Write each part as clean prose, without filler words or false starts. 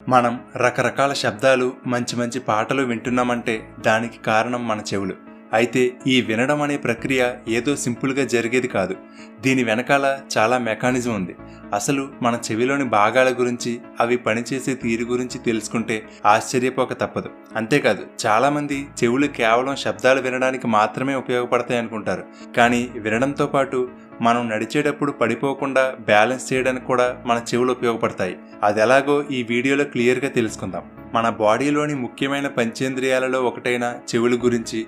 మనం రకరకాల శబ్దాలు మంచి మంచి పాటలు వింటున్నామంటే దానికి కారణం మన చెవులు. అయితే ఈ వినడం అనే ప్రక్రియ ఏదో సింపుల్గా జరిగేది కాదు. దీని వెనకాల చాలా మెకానిజం ఉంది. అసలు మన చెవిలోని భాగాల గురించి, అవి పనిచేసే తీరు గురించి తెలుసుకుంటే ఆశ్చర్యపోక తప్పదు. అంతేకాదు, చాలామంది చెవులు కేవలం శబ్దాలు వినడానికి మాత్రమే ఉపయోగపడతాయి అనుకుంటారు. కానీ వినడంతో పాటు మనం నడిచేటప్పుడు పడిపోకుండా బ్యాలెన్స్ చేయడానికి కూడా మన చెవులు ఉపయోగపడతాయి. అది ఎలాగో ఈ వీడియోలో క్లియర్గా తెలుసుకుందాం. మన బాడీలోని ముఖ్యమైన పంచేంద్రియాలలో ఒకటైన చెవుల గురించి,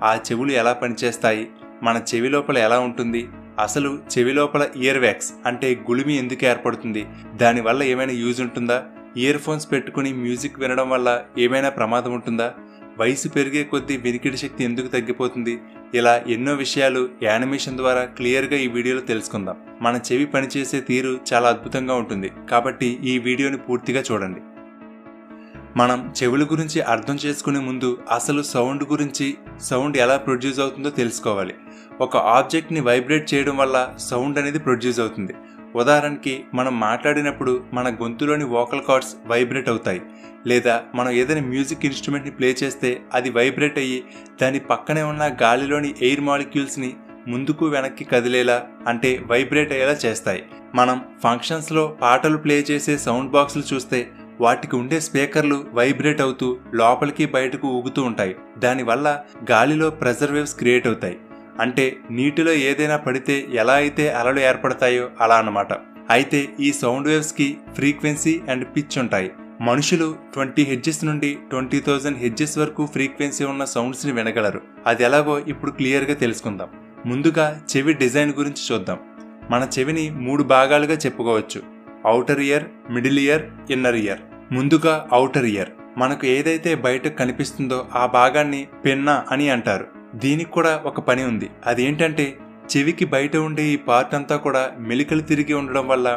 ఆ చెవులు ఎలా పనిచేస్తాయి, మన చెవి లోపల ఎలా ఉంటుంది, అసలు చెవి లోపల ఇయర్ వ్యాక్స్ అంటే గుళిమి ఎందుకు ఏర్పడుతుంది, దానివల్ల ఏమైనా యూజ్ ఉంటుందా, ఇయర్ ఫోన్స్ పెట్టుకుని మ్యూజిక్ వినడం వల్ల ఏమైనా ప్రమాదం ఉంటుందా, వయసు పెరిగే కొద్దీ వినికిడి శక్తి ఎందుకు తగ్గిపోతుంది, ఇలా ఎన్నో విషయాలు యానిమేషన్ ద్వారా క్లియర్గా ఈ వీడియోలో తెలుసుకుందాం. మన చెవి పనిచేసే తీరు చాలా అద్భుతంగా ఉంటుంది, కాబట్టి ఈ వీడియోని పూర్తిగా చూడండి. మనం చెవుల గురించి అర్థం చేసుకునే ముందు అసలు సౌండ్ ఎలా ప్రొడ్యూస్ అవుతుందో తెలుసుకోవాలి. ఒక ఆబ్జెక్ట్ని వైబ్రేట్ చేయడం వల్ల సౌండ్ అనేది ప్రొడ్యూస్ అవుతుంది. ఉదాహరణకి, మనం మాట్లాడినప్పుడు మన గొంతులోని వోకల్ కార్డ్స్ వైబ్రేట్ అవుతాయి. లేదా మనం ఏదైనా మ్యూజిక్ ఇన్స్ట్రుమెంట్ని ప్లే చేస్తే అది వైబ్రేట్ అయ్యి దాని పక్కనే ఉన్న గాలిలోని ఎయిర్ మాలిక్యూల్స్ని ముందుకు వెనక్కి కదిలేలా అంటే వైబ్రేట్ అయ్యేలా చేస్తాయి. మనం ఫంక్షన్స్లో పాటలు ప్లే చేసే సౌండ్ బాక్సులు చూస్తే వాటికి ఉండే స్పీకర్లు వైబ్రేట్ అవుతూ లోపలికి బయటకు ఊగుతూ ఉంటాయి. దానివల్ల గాలిలో ప్రెజర్ వేవ్స్ క్రియేట్ అవుతాయి. అంటే నీటిలో ఏదైనా పడితే ఎలా అయితే అలలు ఏర్పడతాయో అలా అన్నమాట. అయితే ఈ సౌండ్ వేవ్స్కి ఫ్రీక్వెన్సీ అండ్ పిచ్ ఉంటాయి. మనుషులు 20 హెడ్జెస్ నుండి 20,000 హెడ్జెస్ వరకు ఫ్రీక్వెన్సీ ఉన్న సౌండ్స్ని వినగలరు. అది ఎలాగో ఇప్పుడు క్లియర్గా తెలుసుకుందాం. ముందుగా చెవి డిజైన్ గురించి చూద్దాం. మన చెవిని 3 భాగాలుగా చెప్పుకోవచ్చు: outer year, middle ear, inner ear. ముందుగా ఔటర్ ఇయర్. మనకు ఏదైతే బయట కనిపిస్తుందో ఆ భాగాన్ని పెన్నా అని అంటారు. దీనికి కూడా ఒక పని ఉంది. అదేంటంటే, చెవికి బయట ఉండే ఈ పార్ట్ అంతా కూడా మెలికలు తిరిగి ఉండడం వల్ల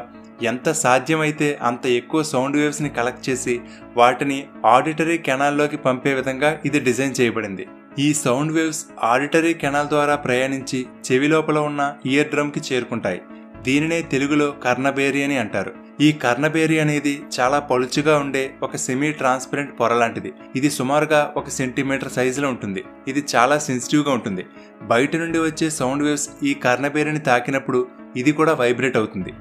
ఎంత సాధ్యమైతే అంత ఎక్కువ సౌండ్ వేవ్స్ని కలెక్ట్ చేసి వాటిని ఆడిటరీ కెనాల్లోకి పంపే విధంగా ఇది డిజైన్ చేయబడింది. ఈ సౌండ్ వేవ్స్ ఆడిటరీ కెనాల్ ద్వారా ప్రయాణించి చెవి లోపల ఉన్న ఇయర్ డ్రమ్కి చేరుకుంటాయి. దీనినే తెలుగులో కర్ణబేరి అని అంటారు. ఈ కర్ణబేరి అనేది చాలా పలుచుగా ఉండే ఒక సెమీ ట్రాన్స్పరెంట్ పొర లాంటిది. ఇది సుమారుగా 1 సెంటీమీటర్ సైజులో ఉంటుంది. ఇది చాలా సెన్సిటివ్గా ఉంటుంది. బయట నుండి వచ్చే సౌండ్ వేవ్స్ ఈ కర్ణబేరిని తాకినప్పుడు ఇది కూడా వైబ్రేట్ అవుతుంది.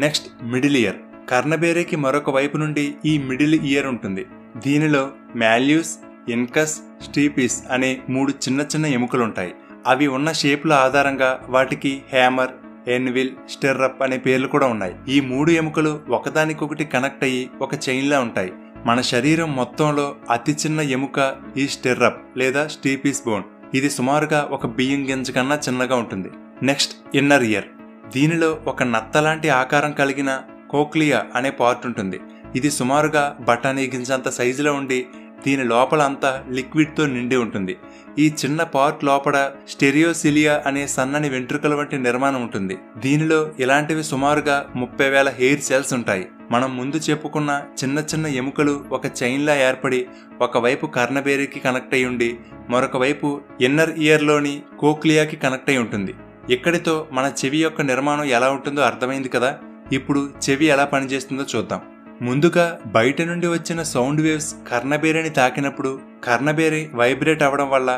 Next, middle ear. కర్ణబేరికి మరొక వైపు నుండి ఈ మిడిల్ ఇయర్ ఉంటుంది. దీనిలో మాల్యూస్, ఇన్కస్, స్టీపిస్ అనే 3 చిన్న చిన్న ఎముకలుంటాయి. అవి ఉన్న షేప్ల ఆధారంగా వాటికి హ్యామర్, ఎన్విల్, స్టెర్రప్ అనే పేర్లు కూడా ఉన్నాయి. ఈ 3 ఎముకలు ఒకదానికొకటి కనెక్ట్ అయ్యి ఒక చైన్లా ఉంటాయి. మన శరీరం మొత్తంలో అతి చిన్న ఎముక ఈ స్టెర్రప్ లేదా స్టీపిస్ బోన్. ఇది సుమారుగా ఒక బియ్యం గింజ కన్నా చిన్నగా ఉంటుంది. Next, inner ear. దీనిలో ఒక నత్తలాంటి ఆకారం కలిగిన కోక్లియా అనే పార్ట్ ఉంటుంది. ఇది సుమారుగా బఠానీ గింజంత సైజులో ఉండి దీని లోపల అంతా లిక్విడ్తో నిండి ఉంటుంది. ఈ చిన్న పార్ట్ లోపల స్టెరియోసిలియా అనే సన్నని వెంట్రుకల వంటి నిర్మాణం ఉంటుంది. దీనిలో ఇలాంటివి సుమారుగా 30,000 హెయిర్ సెల్స్ ఉంటాయి. మనం ముందు చెప్పుకున్న చిన్న చిన్న ఎముకలు ఒక చైన్లా ఏర్పడి ఒకవైపు కర్ణబేరికి కనెక్ట్ అయి ఉండి మరొక వైపు ఇన్నర్ ఇయర్లోని కోక్లియాకి కనెక్ట్ అయి ఉంటుంది. ఇక్కడితో మన చెవి యొక్క నిర్మాణం ఎలా ఉంటుందో అర్థమైంది కదా. ఇప్పుడు చెవి ఎలా పనిచేస్తుందో చూద్దాం. ముందుగా బయట నుండి వచ్చిన సౌండ్ వేవ్స్ కర్ణబేరిని తాకినప్పుడు కర్ణబేరి వైబ్రేట్ అవ్వడం వల్ల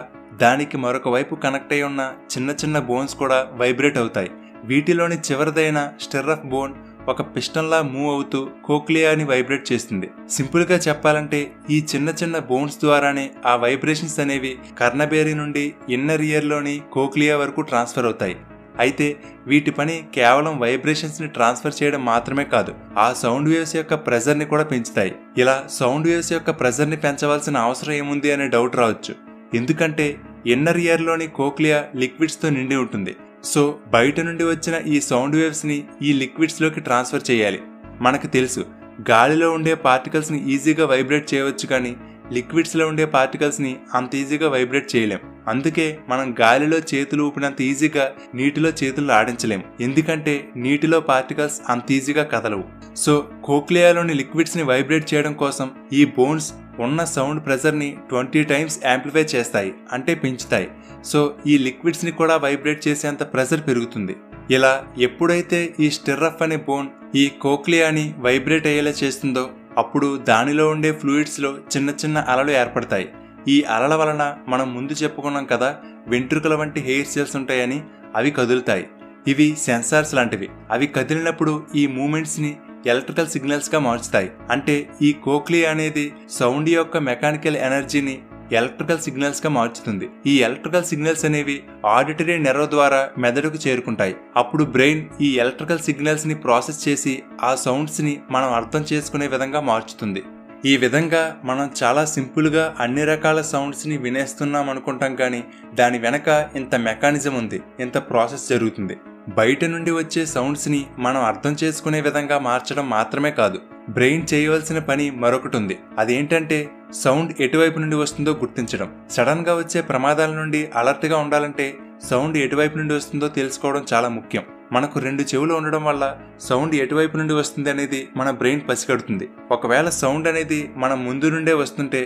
దానికి మరొక వైపు కనెక్ట్ అయి ఉన్న చిన్న చిన్న బోన్స్ కూడా వైబ్రేట్ అవుతాయి. వీటిలోని చివరిదైన స్టెర్రఫ్ బోన్ ఒక పిస్టన్లా మూవ్ అవుతూ కోక్లియాని వైబ్రేట్ చేస్తుంది. సింపుల్గా చెప్పాలంటే ఈ చిన్న చిన్న బోన్స్ ద్వారానే ఆ వైబ్రేషన్స్ అనేవి కర్ణబేరి నుండి ఇన్నర్ ఇయర్లోని కోక్లియా వరకు ట్రాన్స్ఫర్ అవుతాయి. అయితే వీటి పని కేవలం వైబ్రేషన్స్ని ట్రాన్స్ఫర్ చేయడం మాత్రమే కాదు, ఆ సౌండ్ వేవ్స్ యొక్క ప్రెజర్ని కూడా పెంచుతాయి. ఇలా సౌండ్ వేవ్స్ యొక్క ప్రెజర్ని పెంచవలసిన అవసరం ఏముంది అనే డౌట్ రావచ్చు. ఎందుకంటే ఇన్నర్ ఇయర్లోని కోక్లియా లిక్విడ్స్తో నిండి ఉంటుంది. సో బయట నుండి వచ్చిన ఈ సౌండ్ వేవ్స్ని ఈ లిక్విడ్స్లోకి ట్రాన్స్ఫర్ చేయాలి. మనకు తెలుసు, గాలిలో ఉండే పార్టికల్స్ని ఈజీగా వైబ్రేట్ చేయవచ్చు, కానీ లిక్విడ్స్లో ఉండే పార్టికల్స్ని అంత ఈజీగా వైబ్రేట్ చేయలేం. అందుకే మనం గాలిలో చేతులు ఊపినంత ఈజీగా నీటిలో చేతులు ఆడించలేం. ఎందుకంటే నీటిలో పార్టికల్స్ అంత ఈజీగా కదలవు. సో కోక్లియాలోని లిక్విడ్స్ని వైబ్రేట్ చేయడం కోసం ఈ బోన్స్ ఉన్న సౌండ్ ప్రెజర్ని 20 టైమ్స్ యాంప్లిఫై చేస్తాయి, అంటే పెంచుతాయి. సో ఈ లిక్విడ్స్ని కూడా వైబ్రేట్ చేసేంత ప్రెజర్ పెరుగుతుంది. ఇలా ఎప్పుడైతే ఈ స్టెర్రఫ్ అనే బోన్ ఈ కోక్లియాని వైబ్రేట్ అయ్యేలా చేస్తుందో అప్పుడు దానిలో ఉండే ఫ్లూయిడ్స్లో చిన్న చిన్న అలలు ఏర్పడతాయి. ఈ అలల వలన మనం ముందు చెప్పుకున్నాం కదా, వెంట్రుకల వంటి హెయిర్ సెల్స్ ఉంటాయని, అవి కదులుతాయి. ఇవి సెన్సార్స్ లాంటివి. అవి కదిలినప్పుడు ఈ మూమెంట్స్ని ఎలక్ట్రికల్ సిగ్నల్స్గా మార్చుతాయి. అంటే ఈ కోక్లియా అనేది సౌండ్ యొక్క మెకానికల్ ఎనర్జీని ఎలక్ట్రికల్ సిగ్నల్స్గా మార్చుతుంది. ఈ ఎలక్ట్రికల్ సిగ్నల్స్ అనేవి ఆడిటరీ నెర్వ్ ద్వారా మెదడుకు చేరుకుంటాయి. అప్పుడు బ్రెయిన్ ఈ ఎలక్ట్రికల్ సిగ్నల్స్ని ప్రాసెస్ చేసి ఆ సౌండ్స్ని మనం అర్థం చేసుకునే విధంగా మార్చుతుంది. ఈ విధంగా మనం చాలా సింపుల్గా అన్ని రకాల సౌండ్స్ని వినేస్తున్నాం అనుకుంటాం, కానీ దాని వెనక ఇంత మెకానిజం ఉంది, ఇంత ప్రాసెస్ జరుగుతుంది. బయట నుండి వచ్చే సౌండ్స్ని మనం అర్థం చేసుకునే విధంగా మార్చడం మాత్రమే కాదు, బ్రెయిన్ చేయవలసిన పని మరొకటి ఉంది. అదేంటంటే సౌండ్ ఎటువైపు నుండి వస్తుందో గుర్తించడం. సడన్గా వచ్చే ప్రమాదాల నుండి అలర్ట్గా ఉండాలంటే సౌండ్ ఎటువైపు నుండి వస్తుందో తెలుసుకోవడం చాలా ముఖ్యం. మనకు 2 చెవులు ఉండడం వల్ల సౌండ్ ఎటువైపు నుండి వస్తుంది అనేది మన బ్రెయిన్ పసిగడుతుంది. ఒకవేళ సౌండ్ అనేది మన ముందు నుండే వస్తుంటే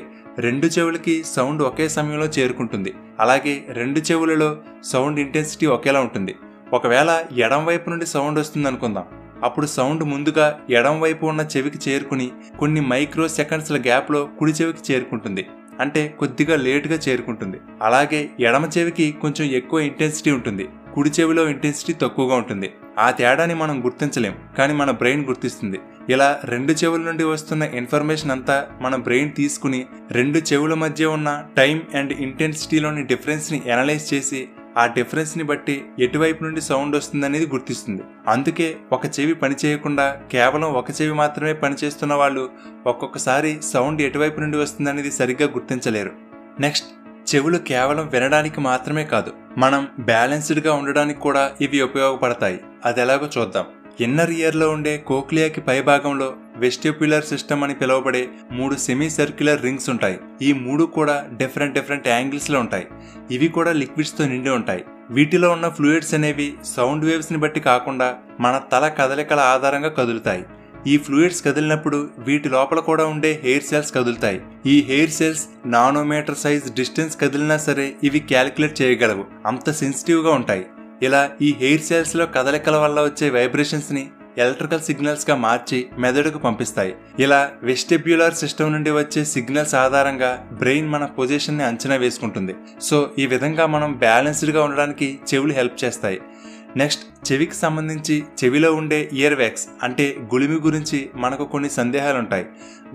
2 చెవులకి సౌండ్ ఒకే సమయంలో చేరుకుంటుంది. అలాగే 2 చెవులలో సౌండ్ ఇంటెన్సిటీ ఒకేలా ఉంటుంది. ఒకవేళ ఎడం వైపు నుండి సౌండ్ వస్తుంది అనుకుందాం, అప్పుడు సౌండ్ ముందుగా ఎడం వైపు ఉన్న చెవికి చేరుకుని కొన్ని మైక్రో సెకండ్స్ల గ్యాప్లో కుడి చెవికి చేరుకుంటుంది. అంటే కొద్దిగా లేటుగా చేరుకుంటుంది. అలాగే ఎడమ చెవికి కొంచెం ఎక్కువ ఇంటెన్సిటీ ఉంటుంది, కుడి చెవిలో ఇంటెన్సిటీ తక్కువగా ఉంటుంది. ఆ తేడాని మనం గుర్తించలేం, కానీ మన బ్రెయిన్ గుర్తిస్తుంది. ఇలా 2 చెవుల నుండి వస్తున్న ఇన్ఫర్మేషన్ అంతా మన బ్రెయిన్ తీసుకుని 2 చెవుల మధ్య ఉన్న టైం అండ్ ఇంటెన్సిటీలోని డిఫరెన్స్ని అనలైజ్ చేసి ఆ డిఫరెన్స్ని బట్టి ఎటువైపు నుండి సౌండ్ వస్తుందనేది గుర్తిస్తుంది. అందుకే ఒక చెవి పనిచేయకుండా కేవలం ఒక చెవి మాత్రమే పనిచేస్తున్న వాళ్ళు ఒక్కొక్కసారి సౌండ్ ఎటువైపు నుండి వస్తుందనేది సరిగ్గా గుర్తించలేరు. నెక్స్ట్, చెవులు కేవలం వినడానికి మాత్రమే కాదు, మనం బ్యాలెన్స్డ్గా ఉండడానికి కూడా ఇవి ఉపయోగపడతాయి. అది ఎలాగో చూద్దాం. ఇన్నర్ ఇయర్లో ఉండే కోక్లియాకి పై భాగంలో వెస్టిబ్యులర్ సిస్టమ్ అని పిలువబడే 3 సెమీ సర్క్యులర్ రింగ్స్ ఉంటాయి. ఈ 3 కూడా డిఫరెంట్ యాంగిల్స్లో ఉంటాయి. ఇవి కూడా లిక్విడ్స్తో నిండి ఉంటాయి. వీటిలో ఉన్న ఫ్లూయిడ్స్ అనేవి సౌండ్ వేవ్స్ని బట్టి కాకుండా మన తల కదలికల ఆధారంగా కదులుతాయి. ఈ ఫ్లూయిడ్స్ కదిలినప్పుడు వీటి లోపల కూడా ఉండే హెయిర్ సెల్స్ కదులుతాయి. ఈ hair cells nanometer size distance కదిలినా సరే ఇవి క్యాలిక్యులేట్ చేయగలవు, అంత సెన్సిటివ్గా ఉంటాయి. ఇలా ఈ హెయిర్ సెల్స్లో కదలికల వల్ల వచ్చే వైబ్రేషన్స్ని ఎలక్ట్రికల్ సిగ్నల్స్గా మార్చి మెదడుకు పంపిస్తాయి. ఇలా వెస్టిబ్యులర్ సిస్టమ్ నుండి వచ్చే సిగ్నల్స్ ఆధారంగా బ్రెయిన్ మన పొజిషన్ని అంచనా వేసుకుంటుంది. సో ఈ విధంగా మనం బ్యాలెన్స్డ్గా ఉండడానికి చెవులు హెల్ప్ చేస్తాయి. నెక్స్ట్, చెవికి సంబంధించి చెవిలో ఉండే ఇయర్ వ్యాక్స్ అంటే గుళిమి గురించి మనకు కొన్ని సందేహాలు ఉంటాయి.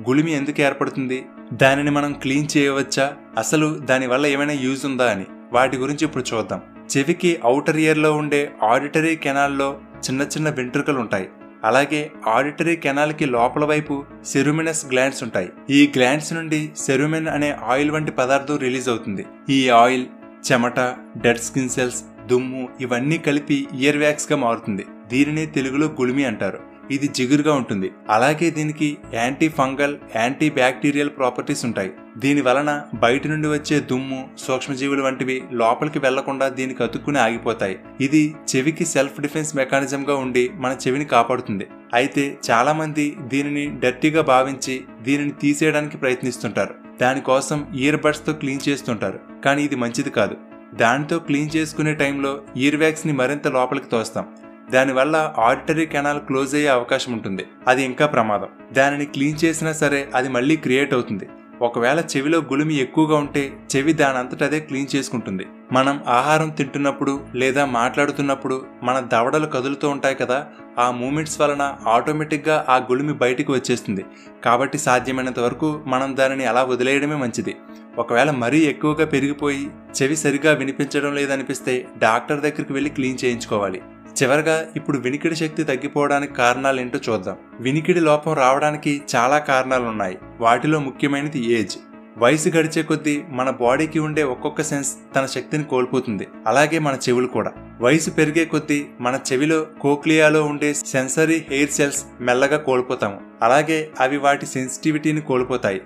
గుళిమి ఎందుకు ఏర్పడుతుంది, దానిని మనం క్లీన్ చేయవచ్చా, అసలు దానివల్ల ఏమైనా యూజ్ ఉందా అని వాటి గురించి ఇప్పుడు చూద్దాం. చెవికి ఔటర్ ఇయర్లో ఉండే ఆడిటరీ కెనాల్లో చిన్న వెంట్రుకలు ఉంటాయి. అలాగే ఆడిటరీ కెనాల్కి లోపల వైపు సెరుమినస్ గ్లాండ్స్ ఉంటాయి. ఈ గ్లాండ్స్ నుండి సెరుమిన్ అనే ఆయిల్ వంటి పదార్థం రిలీజ్ అవుతుంది. ఈ ఆయిల్ చెమట, డెడ్ స్కిన్ సెల్స్, దుమ్ము ఇవన్నీ కలిపి ఇయర్ వ్యాక్స్ గా మారుతుంది. దీనిని తెలుగులో గుళిమి అంటారు. ఇది జిగురుగా ఉంటుంది. అలాగే దీనికి anti fungal, anti bacterial properties ఉంటాయి. దీని వలన బయట నుండి వచ్చే దుమ్ము, సూక్ష్మజీవులు వంటివి లోపలికి వెళ్లకుండా దీనికి అతుక్కుని ఆగిపోతాయి. ఇది చెవికి సెల్ఫ్ డిఫెన్స్ మెకానిజం గా ఉండి మన చెవిని కాపాడుతుంది. అయితే చాలా మంది దీనిని డర్టీగా భావించి దీనిని తీసేయడానికి ప్రయత్నిస్తుంటారు. దానికోసం ఇయర్ బడ్స్ తో క్లీన్ చేస్తుంటారు. కానీ ఇది మంచిది కాదు. దానితో క్లీన్ చేసుకునే టైంలో ఇయర్ వ్యాక్స్ ని మరింత లోపలికి తోస్తాం. దానివల్ల ఆడిటరీ కెనాల్ క్లోజ్ అయ్యే అవకాశం ఉంటుంది. అది ఇంకా ప్రమాదం. దానిని క్లీన్ చేసినా సరే అది మళ్ళీ క్రియేట్ అవుతుంది. ఒకవేళ చెవిలో గుళిమి ఎక్కువగా ఉంటే చెవి దానంతట అదే క్లీన్ చేసుకుంటుంది. మనం ఆహారం తింటున్నప్పుడు లేదా మాట్లాడుతున్నప్పుడు మన దవడలు కదులుతూ ఉంటాయి కదా, ఆ మూమెంట్స్ వలన ఆటోమేటిక్గా ఆ గుళిమి బయటికి వచ్చేస్తుంది. కాబట్టి సాధ్యమైనంత వరకు మనం దానిని అలా వదిలేయడమే మంచిది. ఒకవేళ మరీ ఎక్కువగా పెరిగిపోయి చెవి సరిగా వినిపించడం లేదనిపిస్తే డాక్టర్ దగ్గరికి వెళ్ళి క్లీన్ చేయించుకోవాలి. చివరగా ఇప్పుడు వినికిడి శక్తి తగ్గిపోవడానికి కారణాలేంటో చూద్దాం. వినికిడి లోపం రావడానికి చాలా కారణాలున్నాయి. వాటిలో ముఖ్యమైనది ఏజ్. వయసు గడిచే కొద్దీ మన బాడీకి ఉండే ఒక్కొక్క సెన్స్ తన శక్తిని కోల్పోతుంది. అలాగే మన చెవులు కూడా. వయసు పెరిగే కొద్దీ మన చెవిలో కోక్లియాలో ఉండే సెన్సరీ హెయిర్ సెల్స్ మెల్లగా కోల్పోతాము. అలాగే అవి వాటి సెన్సిటివిటీని కోల్పోతాయి.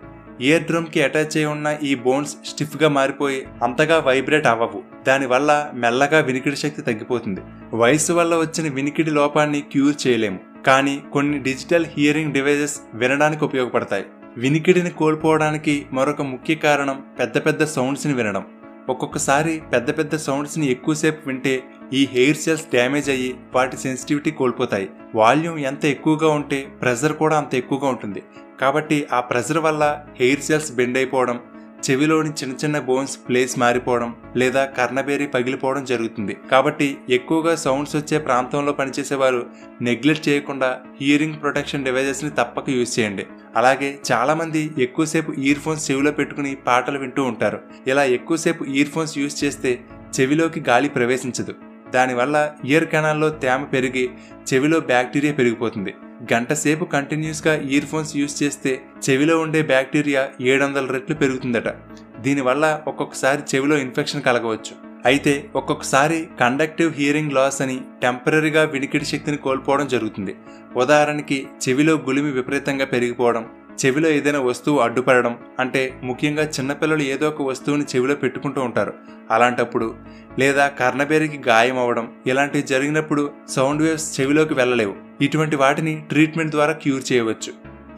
ఇయర్ డ్రమ్ కి అటాచ్ అయి ఉన్న ఈ బోన్స్ స్టిఫ్ గా మారిపోయి అంతగా వైబ్రేట్ అవ్వవు. దానివల్ల మెల్లగా వినికిడి శక్తి తగ్గిపోతుంది. వయసు వల్ల వచ్చిన వినికిడి లోపాన్ని క్యూర్ చేయలేము, కానీ కొన్ని డిజిటల్ హియరింగ్ డివైజెస్ వినడానికి ఉపయోగపడతాయి. వినికిడిని కోల్పోవడానికి మరొక ముఖ్య కారణం పెద్ద సౌండ్స్ ని వినడం. ఒక్కొక్కసారి పెద్ద సౌండ్స్ ని ఎక్కువసేపు వింటే ఈ హెయిర్ సెల్స్ డ్యామేజ్ అయ్యి వాటి సెన్సిటివిటీ కోల్పోతాయి. వాల్యూమ్ ఎంత ఎక్కువగా ఉంటే ప్రెషర్ కూడా అంత ఎక్కువగా ఉంటుంది. కాబట్టి ఆ ప్రెజర్ వల్ల హెయిర్ సెల్స్ బెండ్ అయిపోవడం, చెవిలోని చిన్న చిన్న బోన్స్ ప్లేస్ మారిపోవడం లేదా కర్ణబేరి పగిలిపోవడం జరుగుతుంది. కాబట్టి ఎక్కువగా సౌండ్స్ వచ్చే ప్రాంతంలో పనిచేసేవారు నెగ్లెక్ట్ చేయకుండా హియరింగ్ ప్రొటెక్షన్ డివైజెస్ని తప్పక యూజ్ చేయండి. అలాగే చాలామంది ఎక్కువసేపు ఇయర్ ఫోన్స్ చెవిలో పెట్టుకుని పాటలు వింటూ ఉంటారు. ఇలా ఎక్కువసేపు ఇయర్ ఫోన్స్ యూజ్ చేస్తే చెవిలోకి గాలి ప్రవేశించదు. దానివల్ల ఇయర్ కెనాల్లో తేమ పెరిగి చెవిలో బ్యాక్టీరియా పెరిగిపోతుంది. గంట సేపు కంటిన్యూస్గా ఇయర్ ఫోన్స్ యూజ్ చేస్తే చెవిలో ఉండే బ్యాక్టీరియా 700 రెట్లు పెరుగుతుందట. దీనివల్ల ఒక్కొక్కసారి చెవిలో ఇన్ఫెక్షన్ కలగవచ్చు. అయితే ఒక్కొక్కసారి కండక్టివ్ హియరింగ్ లాస్ అని టెంపరీగా వినికిడి శక్తిని కోల్పోవడం జరుగుతుంది. ఉదాహరణకి చెవిలో గులిమి విపరీతంగా పెరిగిపోవడం, చెవిలో ఏదైనా వస్తువు అడ్డుపడడం, అంటే ముఖ్యంగా చిన్నపిల్లలు ఏదో ఒక వస్తువుని చెవిలో పెట్టుకుంటూ ఉంటారు. అలాంటప్పుడు లేదా కర్ణబేరికి గాయం అవ్వడం, ఇలాంటివి జరిగినప్పుడు సౌండ్ వేవ్స్ చెవిలోకి వెళ్ళలేవు. ఇటువంటి వాటిని ట్రీట్మెంట్ ద్వారా క్యూర్ చేయవచ్చు.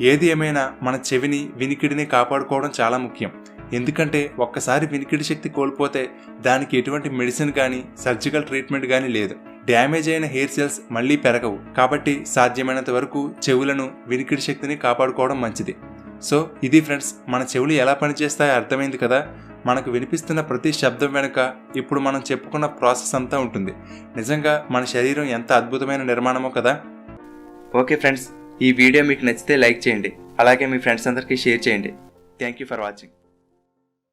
ఏది ఏమైనా మన చెవిని, వినికిడిని కాపాడుకోవడం చాలా ముఖ్యం. ఎందుకంటే ఒక్కసారి వినికిడి శక్తి కోల్పోతే దానికి ఎటువంటి మెడిసిన్ కానీ సర్జికల్ ట్రీట్మెంట్ కానీ లేదు. డ్యామేజ్ అయిన హెయిర్ సెల్స్ మళ్ళీ పెరగవు. కాబట్టి సాధ్యమైనంత వరకు చెవులను, వినికిడి శక్తిని కాపాడుకోవడం మంచిది. సో ఇది ఫ్రెండ్స్, మన చెవులు ఎలా పనిచేస్తాయో అర్థమైంది కదా. మనకు వినిపిస్తున్న ప్రతి శబ్దం వెనుక ఇప్పుడు మనం చెప్పుకున్న ప్రాసెస్ అంతా ఉంటుంది. నిజంగా మన శరీరం ఎంత అద్భుతమైన నిర్మాణమో కదా. ఓకే ఫ్రెండ్స్, ఈ వీడియో మీకు నచ్చితే లైక్ చేయండి. అలాగే మీ ఫ్రెండ్స్ అందరికీ షేర్ చేయండి. Thank you for watching.